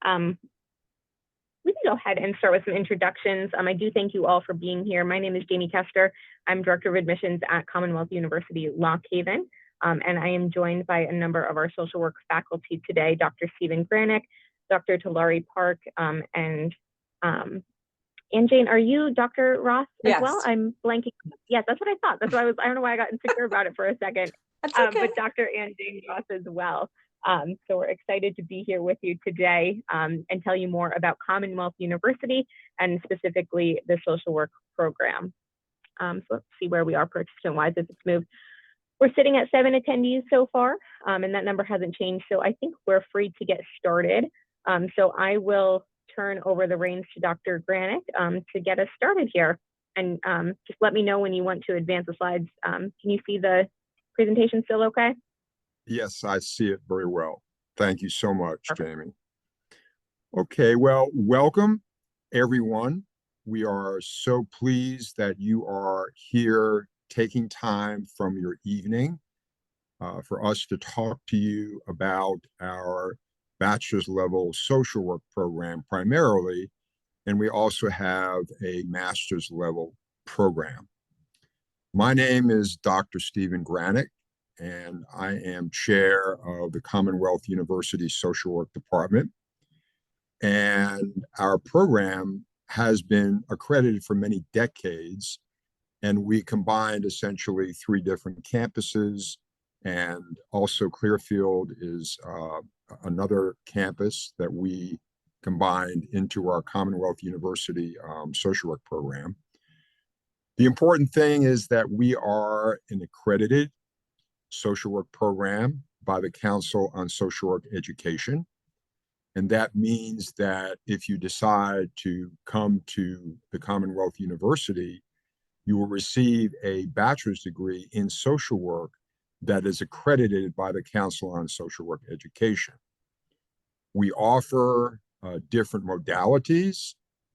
Um, we can go ahead and start with some introductions. I do thank you all for being here. My name is Jamie Kester. I'm Director of Admissions at Commonwealth University Lock Haven, and I am joined by a number of our social work faculty today, Dr. Stephen Granick, Dr. Talari Park, and Jane, are you Dr. Ross as well? I'm blanking. Yes, that's what I thought. That's why I don't know why I got insecure about it for a second. That's okay. But Dr. Jane Ross as well. So we're excited to be here with you today and tell you more about Commonwealth University and specifically the social work program. So let's see where we are participant-wise if it's moved. We're sitting at 7 attendees so far, and that number hasn't changed. So I think we're free to get started. So I will turn over the reins to Dr. Granick to get us started here. And just let me know when you want to advance the slides. Can you see the presentation still okay? Yes, I see it very well. Thank you so much, Jamie. Okay, well, welcome everyone. We are so pleased that you are here taking time from your evening for us to talk to you about our bachelor's level social work program primarily, and we also have a master's level program. My name is Dr. Stephen Granick, and I am chair of the Commonwealth University Social Work Department. And our program has been accredited for many decades, and we combined essentially 3 different campuses, and also Clearfield is another campus that we combined into our Commonwealth University social work program. The important thing is that we are an accredited social work program by the Council on Social Work Education. And that means that if you decide to come to the Commonwealth University, you will receive a bachelor's degree in social work that is accredited by the Council on Social Work Education. We offer different modalities.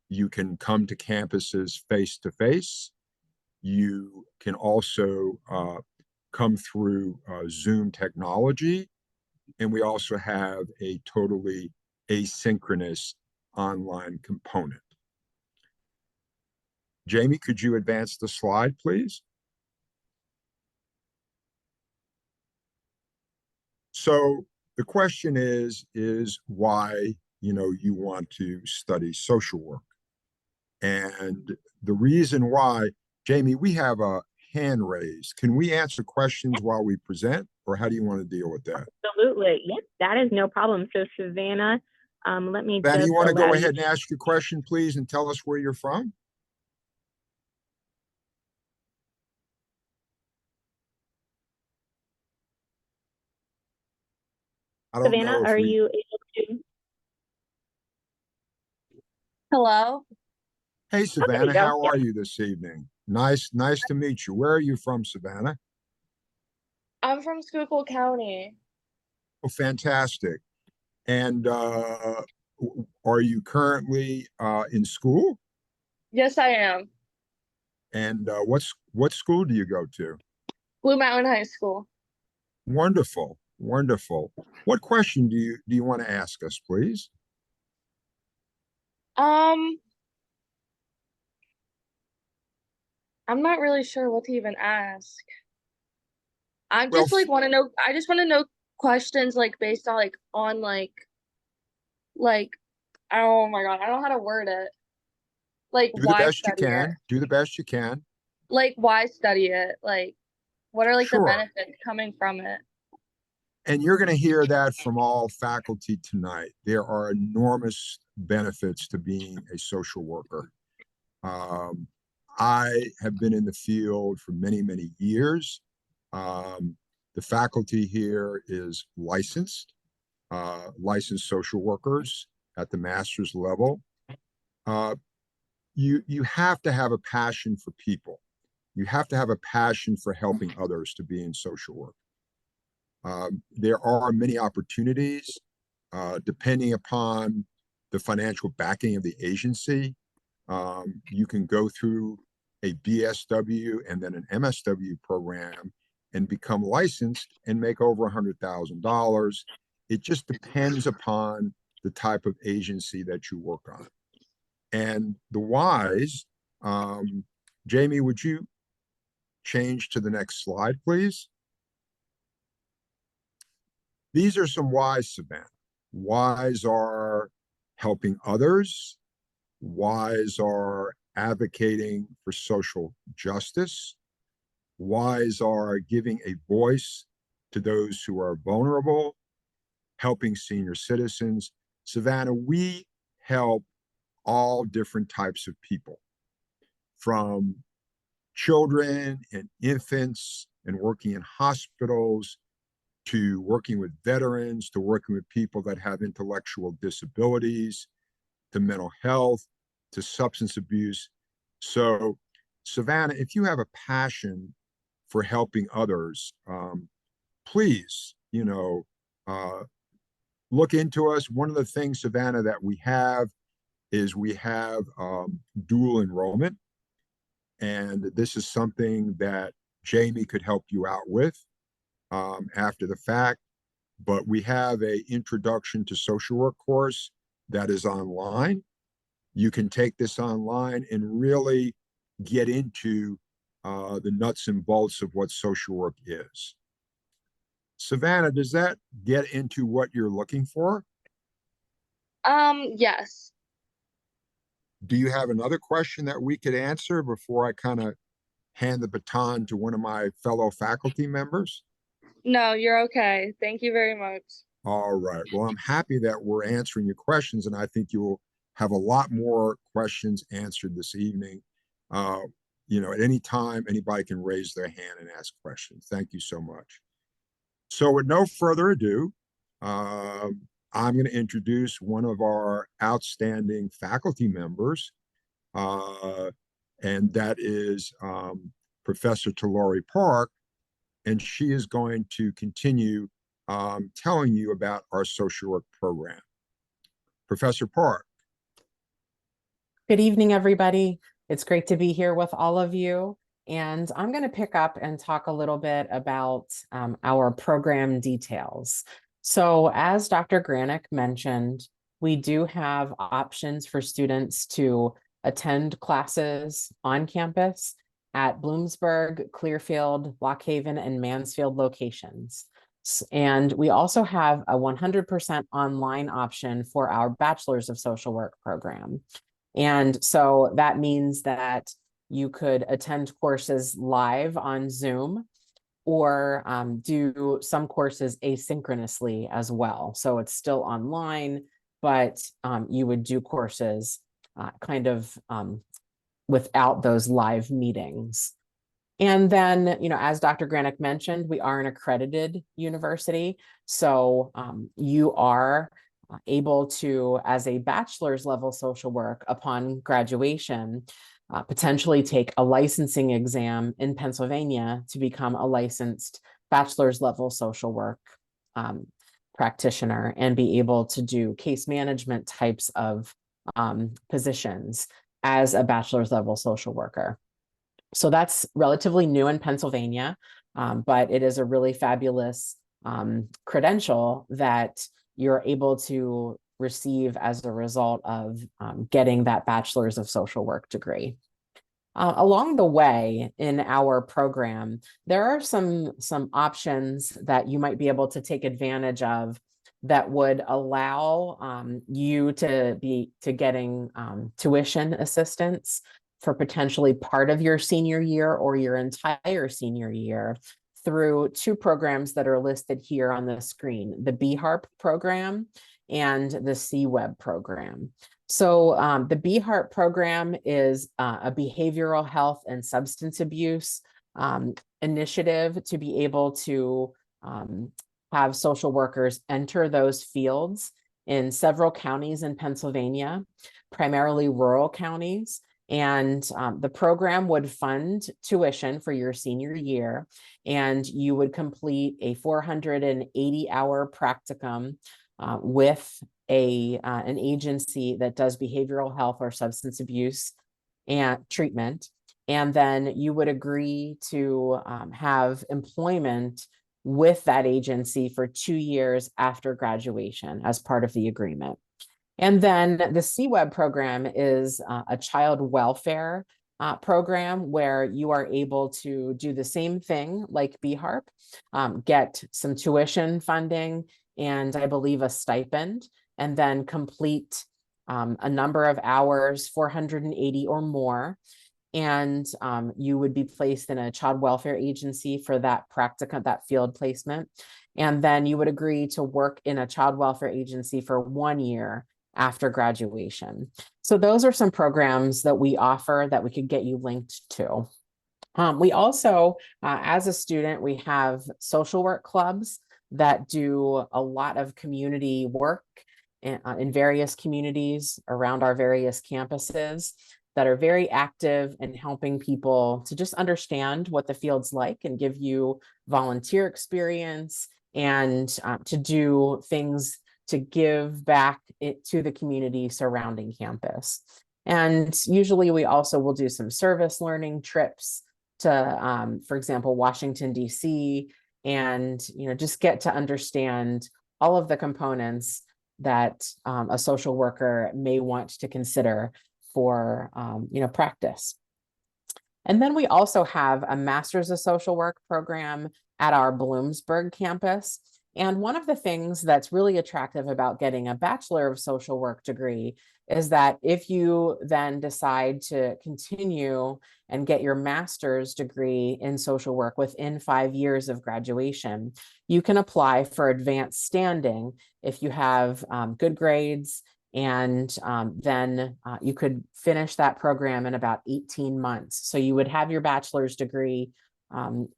You can come to campuses face-to-face. You can also come through Zoom technology, and we also have a totally asynchronous online component. Jamie, could you advance the slide, please? So the question is why you want to study social work. And the reason why, Jamie, we have a hand raised. Can we answer questions while we present, or how do you want to deal with that? Absolutely. Yep, that is no problem. So Savannah, let me Savannah, just you want to go ahead and ask your question, please, and tell us where you're from? I don't Savannah, know if are you able to? Hello. Hey, Savannah, go. how are you this evening? Nice to meet you. Where are you from, Savannah? I'm from Schuylkill County. Oh, fantastic. And are you currently in school? Yes, I am. And what school do you go to? Blue Mountain High School. Wonderful, wonderful. What question do you want to ask us, please? I'm not really sure what to even ask. I just want to know. I just want to know questions based on oh my God, I don't know how to word it. Do the best you can. Do the best you can. Why study it? What are Sure. the benefits coming from it? And you're going to hear that from all faculty tonight. There are enormous benefits to being a social worker. I have been in the field for many, many years. The faculty here is licensed social workers at the master's level. You have to have a passion for people. You have to have a passion for helping others to be in social work. There are many opportunities depending upon the financial backing of the agency. You can go through a BSW and then an MSW program and become licensed and make over $100,000. It just depends upon the type of agency that you work on. And the whys, Jamie, would you change to the next slide, please? These are some whys, Savannah. Whys are helping others. Whys are advocating for social justice. Whys are giving a voice to those who are vulnerable, helping senior citizens. Savannah, we help all different types of people, from children and infants and working in hospitals, to working with veterans, to working with people that have intellectual disabilities, to mental health, to substance abuse. So, Savannah, if you have a passion for helping others, please, look into us. One of the things, Savannah, that we have is we have dual enrollment. And this is something that Jamie could help you out with after the fact. But we have an introduction to social work course that is online. You can take this online and really get into the nuts and bolts of what social work is. Savannah, does that get into what you're looking for? Yes. Do you have another question that we could answer before I kind of hand the baton to one of my fellow faculty members? No, you're okay. Thank you very much. All right. Well, I'm happy that we're answering your questions, and I think you'll have a lot more questions answered this evening. At any time, anybody can raise their hand and ask questions. Thank you so much. So with no further ado, I'm going to introduce one of our outstanding faculty members, and that is Professor Talori Park, and she is going to continue telling you about our social work program. Professor Park. Good evening, everybody. It's great to be here with all of you. And I'm going to pick up and talk a little bit about our program details. So as Dr. Granick mentioned, we do have options for students to attend classes on campus at Bloomsburg, Clearfield, Blockhaven, and Mansfield locations. And we also have a 100% online option for our Bachelor's of Social Work program. And so that means that you could attend courses live on Zoom or do some courses asynchronously as well. So it's still online, but you would do courses without those live meetings. And then, as Dr. Granick mentioned, we are an accredited university. So you are able to, as a bachelor's level social work upon graduation, potentially take a licensing exam in Pennsylvania to become a licensed bachelor's level social work practitioner and be able to do case management types of positions as a bachelor's level social worker. So that's relatively new in Pennsylvania, but it is a really fabulous credential that you're able to receive as a result of getting that bachelor's of social work degree. Along the way in our program, there are some options that you might be able to take advantage of that would allow you to getting tuition assistance for potentially part of your senior year or your entire senior year through two programs that are listed here on the screen, the BHARP program and the CWEB program. So the BHARP program is a behavioral health and substance abuse initiative to be able to have social workers enter those fields in several counties in Pennsylvania, primarily rural counties. And the program would fund tuition for your senior year, and you would complete a 480-hour practicum with an agency that does behavioral health or substance abuse and treatment. And then you would agree to have employment with that agency for 2 years after graduation as part of the agreement. And then the CWEB program is a child welfare program where you are able to do the same thing like BHARP, get some tuition funding and I believe a stipend, and then complete a number of hours, 480 or more. And you would be placed in a child welfare agency for that practicum, that field placement. And then you would agree to work in a child welfare agency for 1 year after graduation. So those are some programs that we offer that we could get you linked to. We also, as a student, we have social work clubs that do a lot of community work in various communities around our various campuses that are very active in helping people to just understand what the field's like and give you volunteer experience and to do things to give back to the community surrounding campus. And usually we also will do some service learning trips to, for example, Washington, D.C., and just get to understand all of the components that a social worker may want to consider for practice. And then we also have a Master's of Social Work program at our Bloomsburg campus. And one of the things that's really attractive about getting a Bachelor of Social Work degree is that if you then decide to continue and get your master's degree in social work within 5 years of graduation, you can apply for advanced standing if you have good grades, and then you could finish that program in about 18 months. So you would have your bachelor's degree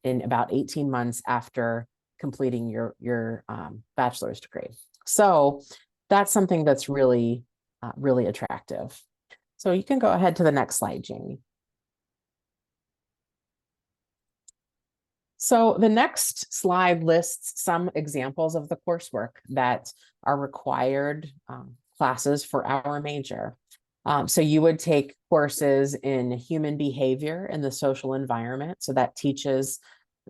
in about 18 months after completing your bachelor's degree. So that's something that's really, really attractive. So you can go ahead to the next slide, Jamie. So the next slide lists some examples of the coursework that are required classes for our major. So you would take courses in human behavior and the social environment. So that teaches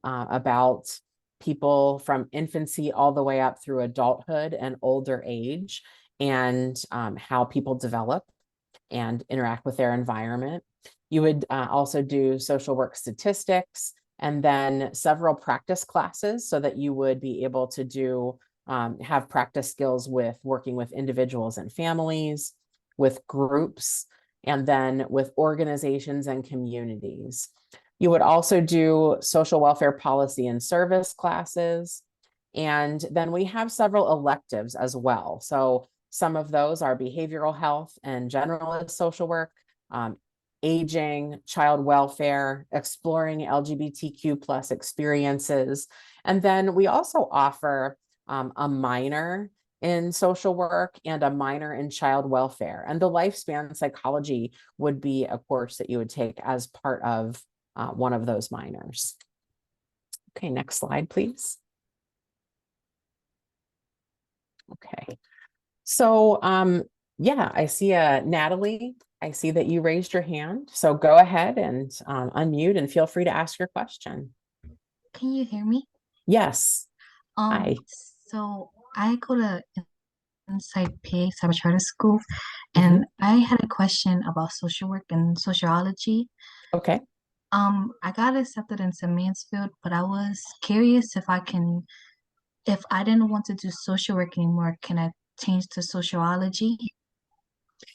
about people from infancy all the way up through adulthood and older age, and how people develop and interact with their environment. You would also do social work statistics, and then several practice classes so that you would be able to do have practice skills with working with individuals and families, with groups, and then with organizations and communities. You would also do social welfare policy and service classes. And then we have several electives as well. So some of those are behavioral health and generalist social work, aging, child welfare, exploring LGBTQ+ experiences. And then we also offer a minor in social work and a minor in child welfare. And the lifespan psychology would be a course that you would take as part of one of those minors. Okay, next slide, please. Okay, so yeah, I see Natalie. I see that you raised your hand. So go ahead and unmute and feel free to ask your question. Can you hear me? Yes. Hi. So I go to Inside PA Cyber Charter School, and I had a question about social work and sociology. Okay. I got accepted into Mansfield, but I was curious if I didn't want to do social work anymore, can I change to sociology?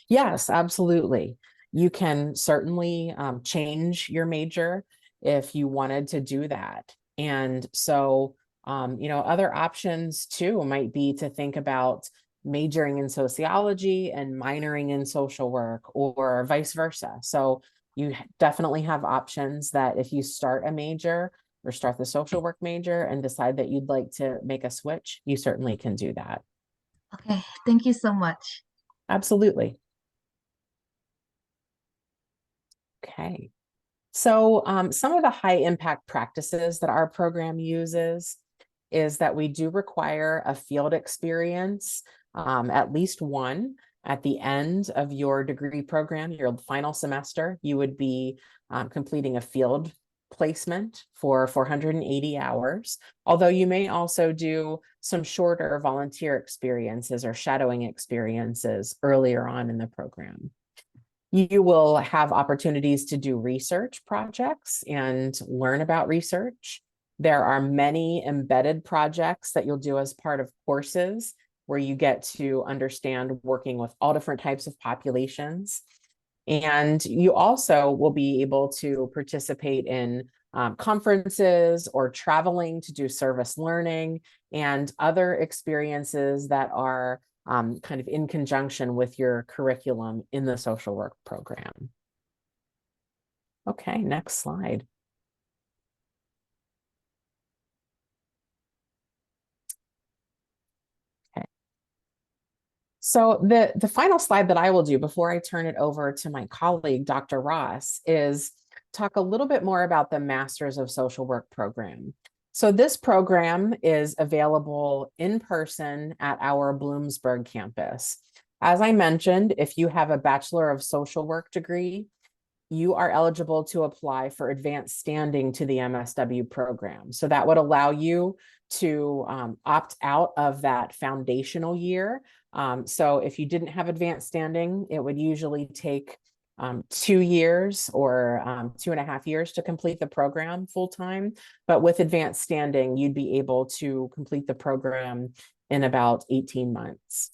Yes, absolutely. You can certainly change your major if you wanted to do that. And so, other options too might be to think about majoring in sociology and minoring in social work, or vice versa. So you definitely have options that if you start a major or start the social work major and decide that you'd like to make a switch, you certainly can do that. Okay, thank you so much. Absolutely. Okay. So some of the high impact practices that our program uses is that we do require a field experience, at least one, at the end of your degree program, your final semester. You would be completing a field placement for 480 hours, although you may also do some shorter volunteer experiences or shadowing experiences earlier on in the program. You will have opportunities to do research projects and learn about research. There are many embedded projects that you'll do as part of courses where you get to understand working with all different types of populations. And you also will be able to participate in conferences or traveling to do service learning and other experiences that are kind of in conjunction with your curriculum in the social work program. Okay, next slide. So the final slide that I will do before I turn it over to my colleague, Dr. Ross, is talk a little bit more about the Masters of Social Work program. So this program is available in person at our Bloomsburg campus. As I mentioned, if you have a Bachelor of Social Work degree, you are eligible to apply for advanced standing to the MSW program. So that would allow you to opt out of that foundational year. So if you didn't have advanced standing, it would usually take 2 years or 2.5 years to complete the program full time. But with advanced standing, you'd be able to complete the program in about 18 months.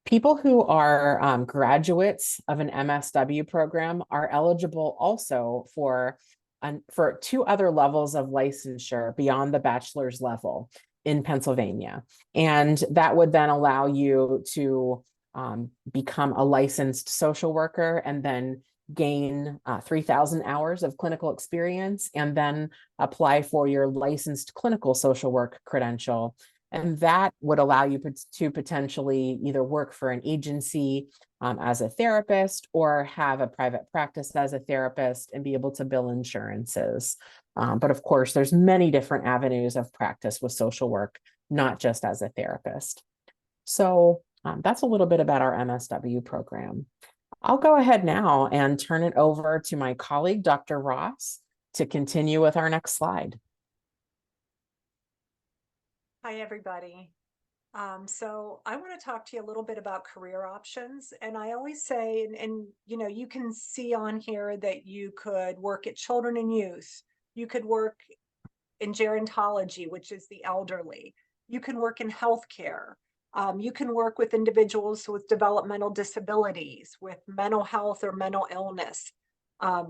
People who are graduates of an MSW program are eligible also for 2 other levels of licensure beyond the bachelor's level in Pennsylvania. And that would then allow you to become a licensed social worker and then gain 3,000 hours of clinical experience and then apply for your licensed clinical social work credential. And that would allow you to potentially either work for an agency as a therapist or have a private practice as a therapist and be able to bill insurances. But of course, there's many different avenues of practice with social work, not just as a therapist. So that's a little bit about our MSW program. I'll go ahead now and turn it over to my colleague, Dr. Ross, to continue with our next slide. Hi, everybody. So I want to talk to you a little bit about career options. And I always say, and you know, you can see on here that you could work at children and youth. You could work in gerontology, which is the elderly. You can work in healthcare. You can work with individuals with developmental disabilities, with mental health or mental illness.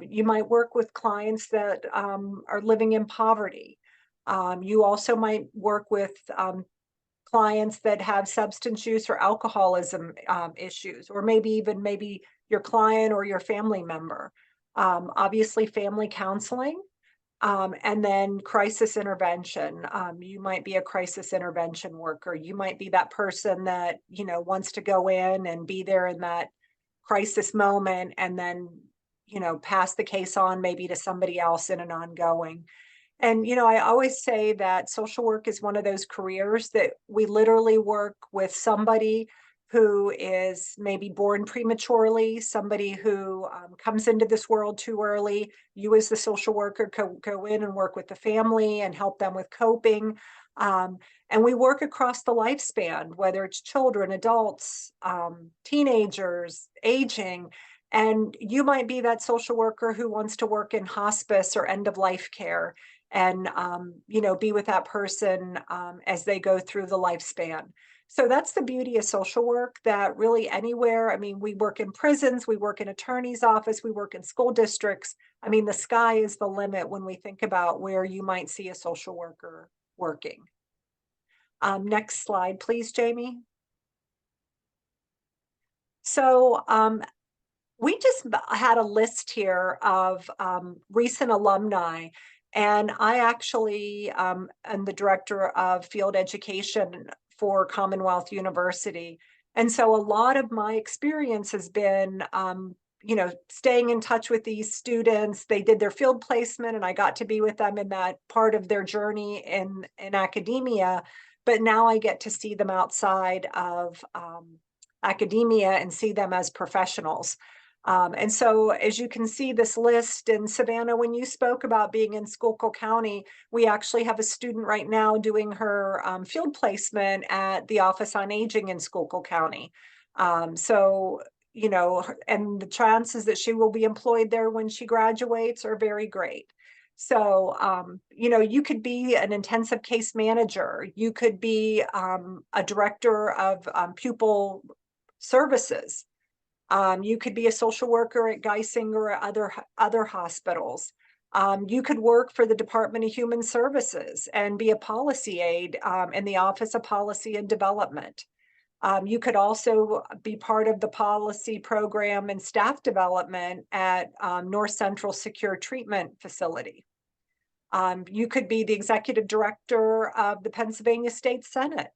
You might work with clients that are living in poverty. You also might work with clients that have substance use or alcoholism issues, or maybe your client or your family member. Obviously, family counseling, and then crisis intervention. You might be a crisis intervention worker. You might be that person that, you know, wants to go in and be there in that crisis moment and then, you know, pass the case on maybe to somebody else in an ongoing. And, you know, I always say that social work is one of those careers that we literally work with somebody who is maybe born prematurely, somebody who comes into this world too early. You as the social worker go in and work with the family and help them with coping. And we work across the lifespan, whether it's children, adults, teenagers, aging. And you might be that social worker who wants to work in hospice or end of life care and you know, be with that person as they go through the lifespan. So that's the beauty of social work, that really anywhere, I mean, we work in prisons, we work in attorney's office, we work in school districts. I mean, the sky is the limit when we think about where you might see a social worker working. Next slide, please, Jamie. So we just had a list here of recent alumni. And I actually am the director of field education for Commonwealth University. And so a lot of my experience has been, you know, staying in touch with these students. They did their field placement and I got to be with them in that part of their journey in academia. But now I get to see them outside of academia and see them as professionals. And so as you can see this list, and Savannah, when you spoke about being in Schuylkill County, we actually have a student right now doing her field placement at the Office on Aging in Schuylkill County. So, you know, and the chances that she will be employed there when she graduates are very great. So, you know, you could be an intensive case manager. You could be a director of pupil services. You could be a social worker at Geisinger or other hospitals. You could work for the Department of Human Services and be a policy aide in the Office of Policy and Development. You could also be part of the policy program and staff development at North Central Secure Treatment Facility. You could be the executive director of the Pennsylvania State Senate.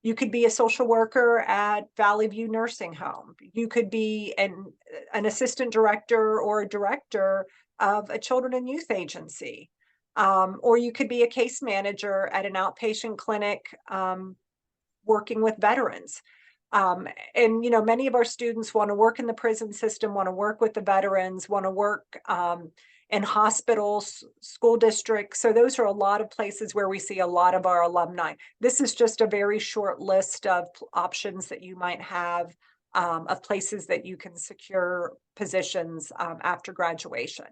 You could be a social worker at Valley View Nursing Home. You could be an assistant director or a director of a children and youth agency. Or you could be a case manager at an outpatient clinic working with veterans. And, you know, many of our students want to work in the prison system, want to work with the veterans, want to work in hospitals, school districts. So those are a lot of places where we see a lot of our alumni. This is just a very short list of options that you might have of places that you can secure positions after graduation.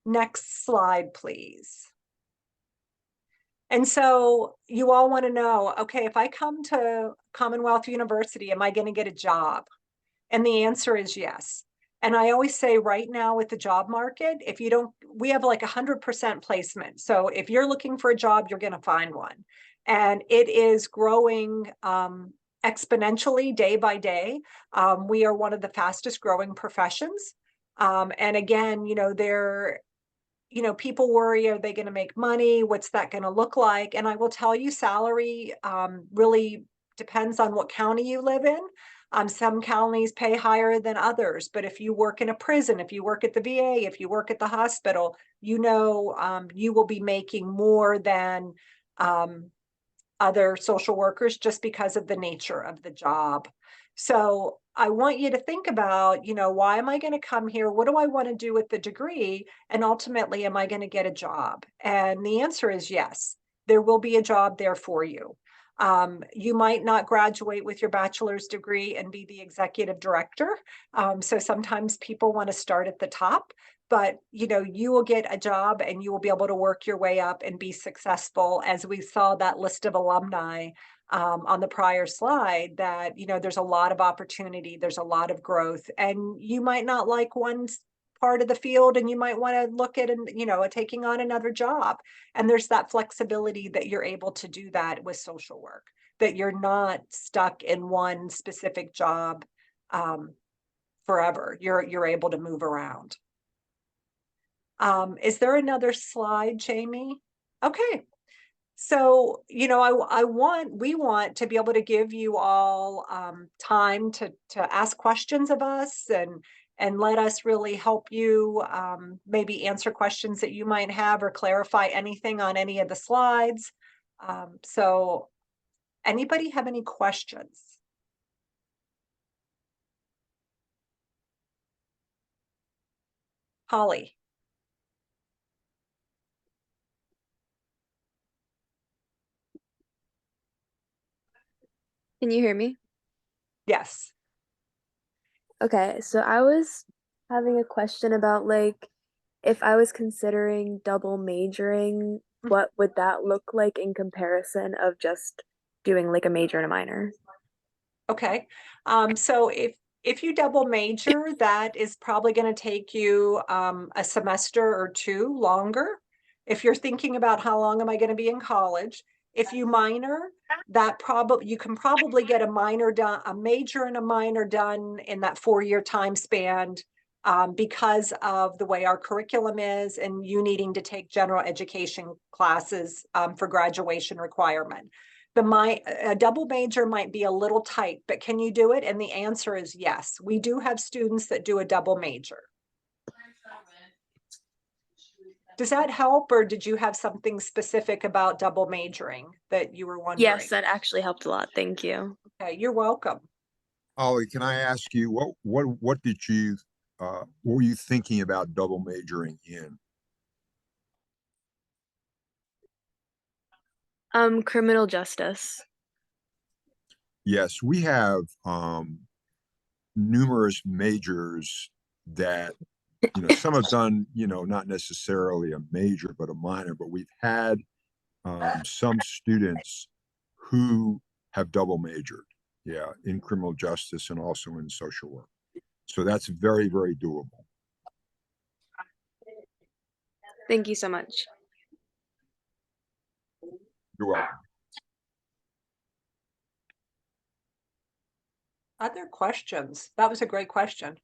Next slide, please. And so you all want to know, okay, if I come to Commonwealth University, am I going to get a job? And the answer is yes. And I always say right now with the job market, if you don't, we have like 100% placement. So if you're looking for a job, you're going to find one. And it is growing exponentially day by day. We are one of the fastest growing professions. And again, you know, people worry, are they going to make money? What's that going to look like? And I will tell you, salary really depends on what county you live in. Some counties pay higher than others, but if you work in a prison, if you work at the VA, if you work at the hospital, you know, you will be making more than other social workers just because of the nature of the job. So I want you to think about, you know, why am I going to come here? What do I want to do with the degree? And ultimately, am I going to get a job? And the answer is yes, there will be a job there for you. You might not graduate with your bachelor's degree and be the executive director. So sometimes people want to start at the top, but you know, you will get a job and you will be able to work your way up and be successful, as we saw that list of alumni on the prior slide, that, you know, there's a lot of opportunity, there's a lot of growth, and you might not like one part of the field and you might want to look at, you know, taking on another job. And there's that flexibility that you're able to do that with social work, that you're not stuck in one specific job forever. You're able to move around. Is there another slide, Jamie? Okay. So, you know, we want to be able to give you all time to ask questions of us and let us really help you maybe answer questions that you might have or clarify anything on any of the slides. So anybody have any questions? Holly. Can you hear me? Yes. Okay, so I was having a question about, like, if I was considering double majoring, what would that look like in comparison of just doing like a major and a minor? Okay. So if you double major, that is probably going to take you a semester or two longer. If you're thinking about how long am I going to be in college, if you minor, that you can probably get a major and a minor done in that 4-year time span because of the way our curriculum is and you needing to take general education classes for graduation requirement. A double major might be a little tight, but can you do it? And the answer is yes. We do have students that do a double major. Does that help, or did you have something specific about double majoring that you were wondering? Yes, that actually helped a lot. Thank you. Okay, you're welcome. Ollie, can I ask you, what did you, what were you thinking about double majoring in? Criminal justice. Yes, we have, numerous majors that, some have done, not necessarily a major, but a minor, but we've had, some students who have double majored, yeah, in criminal justice and also in social work. So that's very, very doable. Thank you so much. You're welcome. Other questions? That was a great question.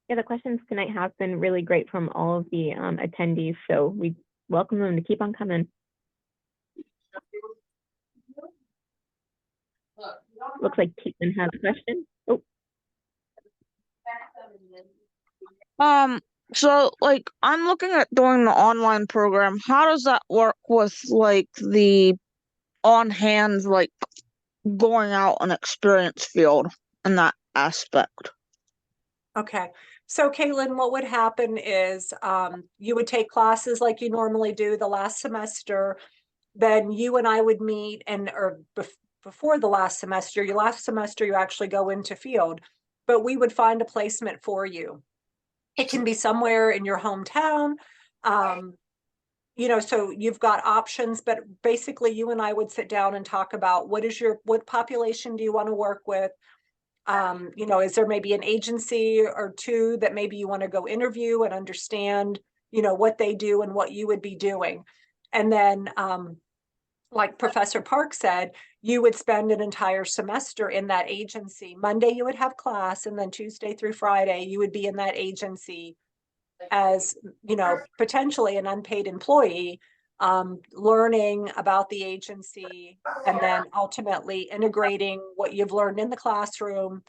Yeah, the questions tonight have been really great from all of the attendees, so we welcome them to keep on coming. Looks like Caitlin has a question. Oh, So like I'm looking at doing the online program. How does that work with like the on hand, like going out and experience field in that aspect? Okay. So Caitlin, what would happen is you would take classes like you normally do the last semester. Then you and I would meet before the last semester, your last semester, you actually go into field, but we would find a placement for you. It can be somewhere in your hometown. So you've got options, but basically you and I would sit down and talk about what population do you want to work with? Is there maybe an agency or two that maybe you want to go interview and understand, what they do and what you would be doing? And then, like Professor Park said, you would spend an entire semester in that agency. Monday you would have class, and then Tuesday through Friday you would be in that agency as, potentially an unpaid employee, learning about the agency, and then ultimately integrating what you've learned in the classroom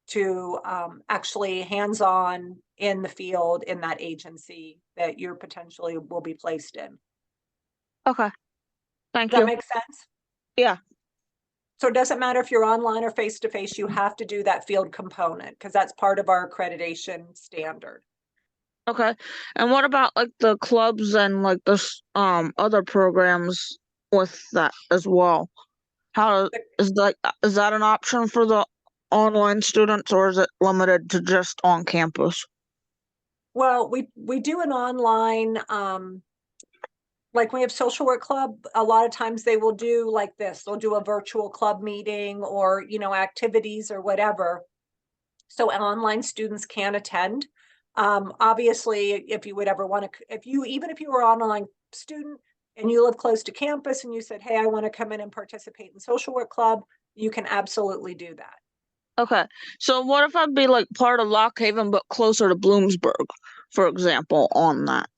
to actually hands-on in the field in that agency that you're potentially will be placed in. Okay. Thank Does that you. make sense? Yeah. So it doesn't matter if you're online or face-to-face, you have to do that field component because that's part of our accreditation standard. Okay. And what about like the clubs and like the other programs with that as well? How is that an option for the online students, or is it limited to just on campus? Well, we do an online, like we have social work club, a lot of times they will do like this. They'll do a virtual club meeting or, activities or whatever. So online students can attend. Obviously, if you would ever want to, even if you were an online student and you live close to campus and you said, hey, I want to come in and participate in social work club, you can absolutely do that. Okay. So what if I'd be like part of Lock Haven but closer to Bloomsburg, for example, on that?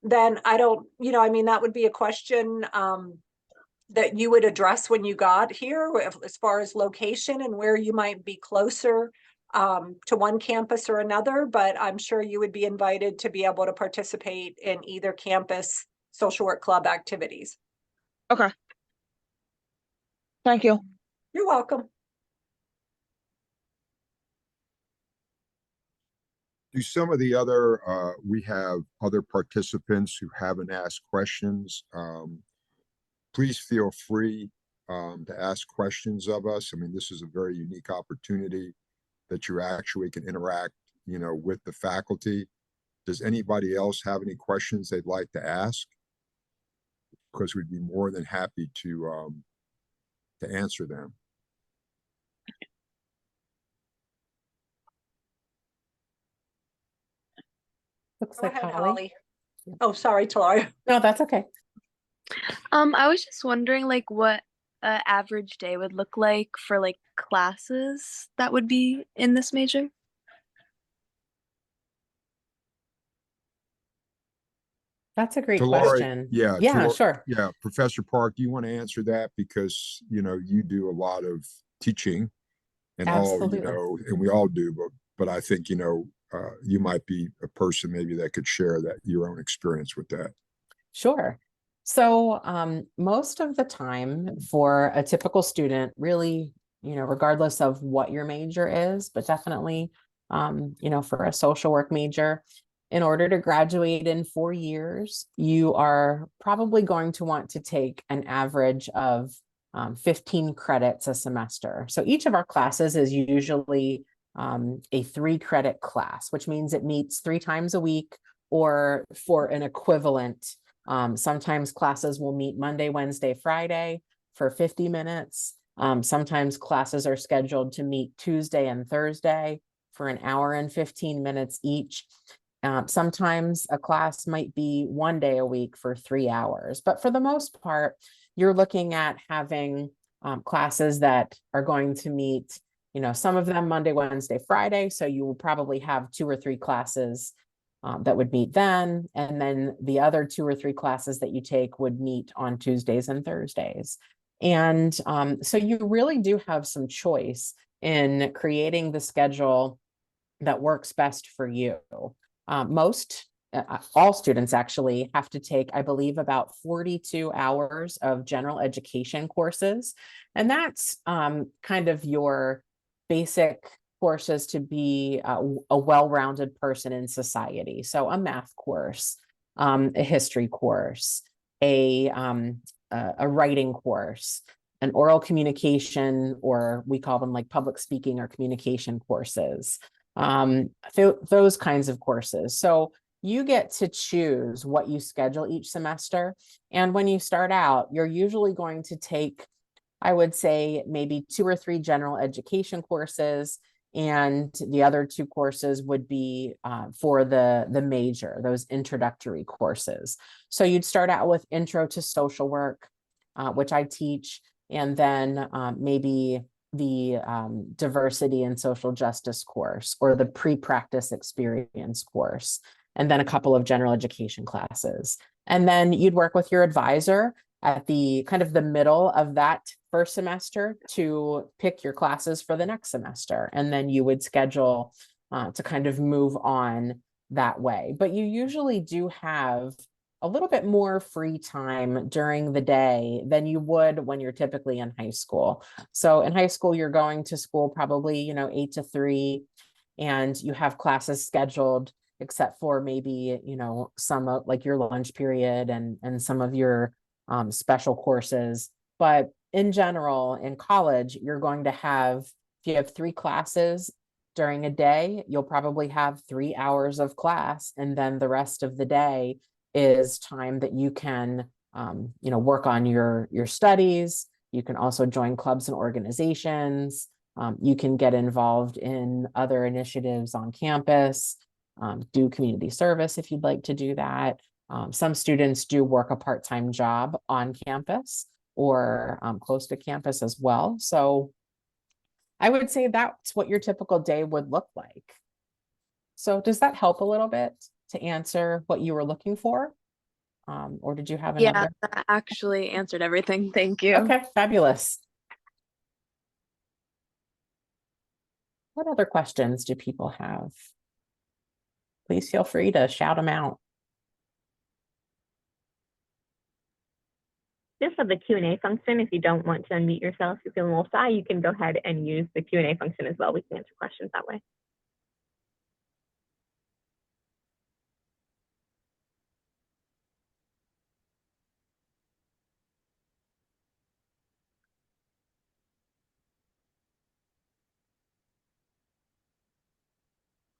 Then I don't, that would be a question that you would address when you got here as far as location and where you might be closer to one campus or another, but I'm sure you would be invited to be able to participate in either campus social work club activities. Okay. Thank you. You're welcome. Do some of the other, we have other participants who haven't asked questions. Please feel free to ask questions of us. I mean, this is a very unique opportunity that you actually can interact, with the faculty. Does anybody else have any questions they'd like to ask? Because we'd be more than happy to answer them. Looks Go like ahead, Holly. Holly. Oh, sorry, Talara. No, that's okay. I was just wondering like what an average day would look like for like classes that would be in this major. That's a great Talara, question. yeah, Yeah, sure. Yeah, Professor Park, do you want to answer that? Because, you do a lot of teaching and Absolutely. and we all do, but I think, you might be a person maybe that could share that your own experience with that. Sure. So most of the time for a typical student, really, regardless of what your major is, but definitely, for a social work major, in order to graduate in 4 years, you are probably going to want to take an average of 15 credits a semester. So each of our classes is usually a 3-credit class, which means it meets 3 times a week, or for an equivalent. Sometimes classes will meet Monday, Wednesday, Friday for 50 minutes. Sometimes classes are scheduled to meet Tuesday and Thursday for an hour and 15 minutes each. Sometimes a class might be 1 day a week for 3 hours, but for the most part, you're looking at having classes that are going to meet, some of them Monday, Wednesday, Friday. So you will probably have 2 or 3 classes that would meet then. And then the other 2 or 3 classes that you take would meet on Tuesdays and Thursdays. And so you really do have some choice in creating the schedule that works best for you. All students actually have to take, I believe, about 42 hours of general education courses. And that's kind of your basic courses to be a well-rounded person in society. So a math course, a history course, a writing course, an oral communication, or we call them like public speaking or communication courses, those kinds of courses. So you get to choose what you schedule each semester. And when you start out, you're usually going to take, I would say, maybe 2 or 3 general education courses, and the other 2 courses would be for the major, those introductory courses. So you'd start out with Intro to Social Work, which I teach, and then maybe the Diversity and Social Justice course, or the Pre-Practice Experience course, and then a couple of general education classes. And then you'd work with your advisor at the kind of the middle of that first semester to pick your classes for the next semester. And then you would schedule to kind of move on that way. But you usually do have a little bit more free time during the day than you would when you're typically in high school. So in high school, you're going to school probably, 8 to 3, and you have classes scheduled, except for maybe, some of like your lunch period and some of your special courses. But in general, in college, you're going to have, if you have 3 classes during a day, you'll probably have 3 hours of class. And then the rest of the day is time that you can, work on your studies. You can also join clubs and organizations. You can get involved in other initiatives on campus, do community service if you'd like to do that. Some students do work a part-time job on campus or close to campus as well. So I would say that's what your typical day would look like. So does that help a little bit to answer what you were looking for? Or did you have Yeah, another? that actually answered everything. Thank you. Okay, fabulous. What other questions do people have? Please feel free to shout them out. Just have the Q&A function. If you don't want to unmute yourself, if you're feeling a little shy, you can go ahead and use the Q&A function as well. We can answer questions that way.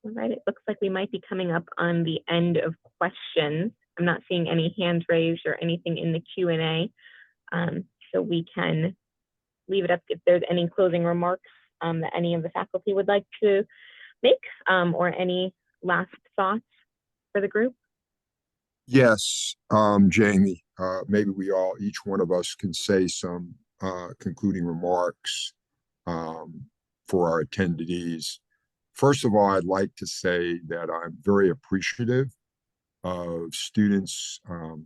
All right, it looks like we might be coming up on the end of questions. I'm not seeing any hands raised or anything in the Q&A, so we can leave it up if there's any closing remarks that any of the faculty would like to make, or any last thoughts for the group. Yes, Jamie, maybe each one of us can say some concluding remarks for our attendees. First of all, I'd like to say that I'm very appreciative of students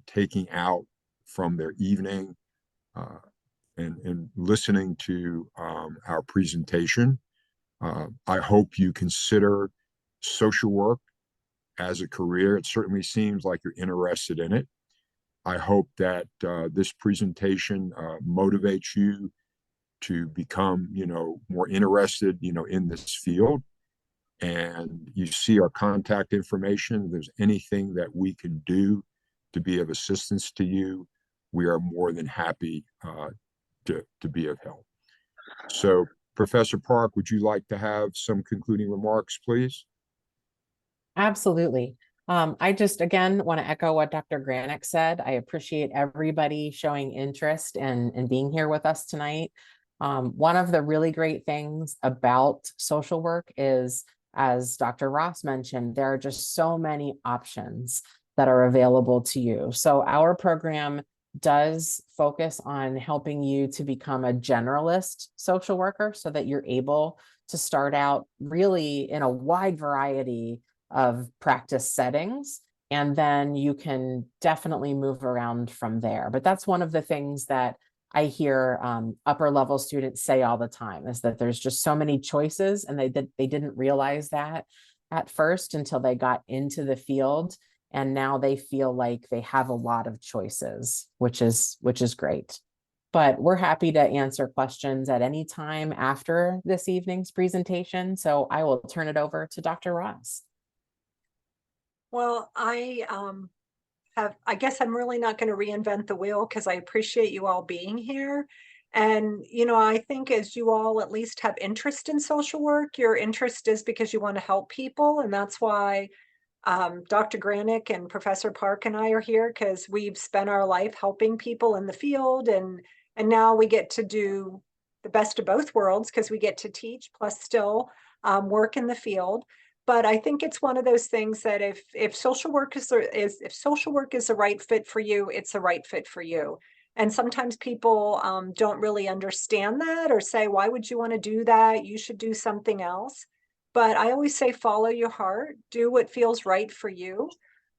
taking out from their evening and listening to our presentation. I hope you consider social work as a career. It certainly seems like you're interested in it. I hope that this presentation motivates you to become, more interested, in this field. And you see our contact information. If there's anything that we can do to be of assistance to you, we are more than happy to be of help. So, Professor Park, would you like to have some concluding remarks, please? Absolutely. I just, again, want to echo what Dr. Granick said. I appreciate everybody showing interest in being here with us tonight. One of the really great things about social work is, as Dr. Ross mentioned, there are just so many options that are available to you. So our program does focus on helping you to become a generalist social worker so that you're able to start out really in a wide variety of practice settings, and then you can definitely move around from there. But that's one of the things that I hear upper level students say all the time, is that there's just so many choices, and they didn't realize that at first until they got into the field, and now they feel like they have a lot of choices, which is great. But we're happy to answer questions at any time after this evening's presentation. So I will turn it over to Dr. Ross. Well, I guess I'm really not going to reinvent the wheel, because I appreciate you all being here. And, I think as you all at least have interest in social work, your interest is because you want to help people. And that's why Dr. Granick and Professor Park and I are here, because we've spent our life helping people in the field. And now we get to do the best of both worlds, because we get to teach plus still work in the field. But I think it's one of those things that if social work is the right fit for you, it's the right fit for you. And sometimes people don't really understand that, or say, why would you want to do that? You should do something else. But I always say, follow your heart, do what feels right for you.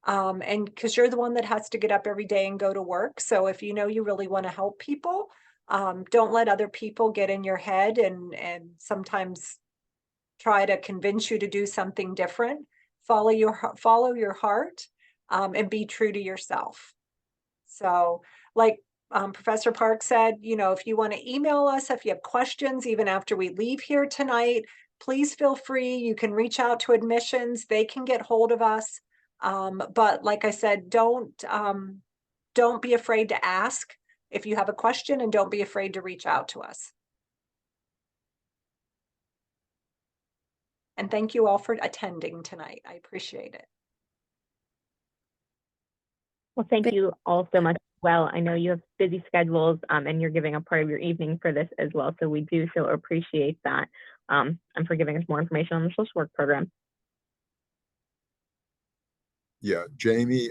And because you're the one that has to get up every day and go to work. So if you know you really want to help people, don't let other people get in your head and sometimes try to convince you to do something different. Follow your heart, and be true to yourself. So, like Professor Park said, if you want to email us, if you have questions, even after we leave here tonight, please feel free. You can reach out to admissions; they can get hold of us. But like I said, don't be afraid to ask if you have a question, and don't be afraid to reach out to us. And thank you all for attending tonight. I appreciate it. Well, thank you all so much. Well, I know you have busy schedules, and you're giving a part of your evening for this as well. So we do so appreciate that, and for giving us more information on the social work program. Yeah, Jamie,